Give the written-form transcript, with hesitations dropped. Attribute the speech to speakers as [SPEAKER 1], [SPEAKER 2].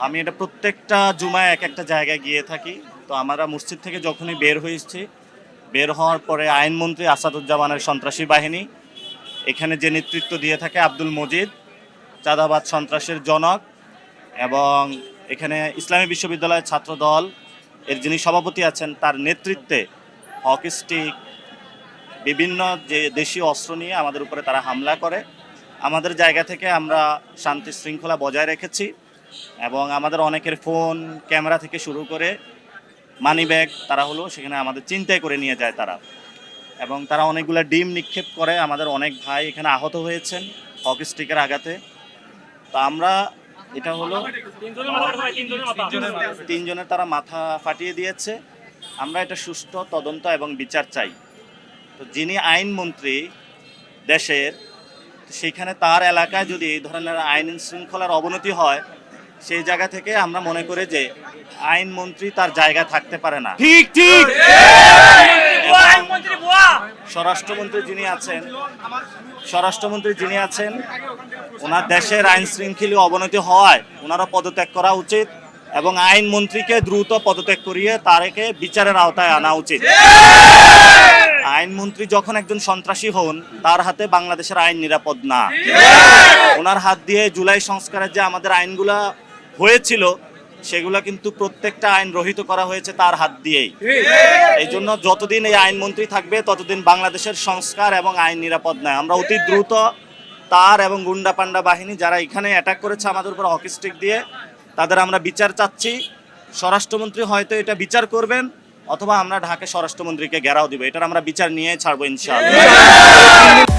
[SPEAKER 1] আমি এটা প্রত্যেকটা জুমায় এক একটা জায়গায় গিয়ে থাকি। তো আমরা মসজিদ থেকে যখনই বের হয়েছি, বের হওয়ার পরে আইনমন্ত্রী আসাদুজ্জামানের সন্ত্রাসী বাহিনী এখানে যে নেতৃত্ব দিয়ে থাকে আব্দুল মজিদ, চাঁদাবাদ সন্ত্রাসের জনক, এবং এখানে ইসলামী বিশ্ববিদ্যালয়ের ছাত্র দল এর যিনি সভাপতি আছেন তার নেতৃত্বে হকি স্টিক, বিভিন্ন যে দেশীয় অস্ত্র নিয়ে আমাদের উপরে তারা হামলা করে। আমাদের জায়গা থেকে আমরা শান্তি শৃঙ্খলা বজায় রেখেছি এবং আমাদের অনেকের ফোন, ক্যামেরা থেকে শুরু করে মানি ব্যাগ তারা সেখানে আমাদের চিন্তায় করে নিয়ে যায় তারা, এবং তারা অনেকগুলো ডিম নিক্ষেপ করে। আমাদের অনেক ভাই এখানে আহত হয়েছেন হকি স্টিকের আঘাতে। তো আমরা এটা তিনজনের তারা মাথা ফাটিয়ে দিয়েছে। আমরা এটা সুষ্ঠু তদন্ত এবং বিচার চাই। তো যিনি আইনমন্ত্রী দেশের, সেখানে তার এলাকায় যদি এই ধরনের আইন শৃঙ্খলার অবনতি হয়, সেই জায়গা থেকে আমরা মনে করি যে আইনমন্ত্রী তার জায়গায় থাকতে পারে না।
[SPEAKER 2] ঠিক ঠিক।
[SPEAKER 1] স্বরাষ্ট্রমন্ত্রী যিনি আছেন ওনার দেশের আইন শৃঙ্খলা অবনতি হওয়ায় ওনারা পদত্যাগ করা উচিত এবং আইনমন্ত্রীকে দ্রুত পদত্যাগ করিয়ে তারকে বিচারের আওতায় আনা উচিত। আইনমন্ত্রী যখন একজন সন্ত্রাসী হন, তার হাতে বাংলাদেশের আইন নিরাপদ না। ওনার হাত দিয়ে জুলাই সংস্কারের যে আমাদের আইনগুলা হয়েছিল, সেগুলা কিন্তু প্রত্যেকটা আইন রহিত করা হয়েছে তার হাত দিয়েই। এই জন্য যতদিন এই আইনমন্ত্রী থাকবে ততদিন বাংলাদেশের সংস্কার এবং আইন নিরাপদ নয়। আমরা অতি দ্রুত তার এবং গুন্ডা পান্ডা বাহিনী যারা এখানে অ্যাটাক করেছে আমাদের উপর হকি স্টিক দিয়ে, তাদের আমরা বিচার চাচ্ছি। স্বরাষ্ট্রমন্ত্রী হয়তো এটা বিচার করবেন, অথবা আমরা ঢাকা স্বরাষ্ট্রমন্ত্রীকে ঘেরাও দিব। এটার আমরা বিচার নিয়ে ছাড়বো ইনশাআল্লাহ।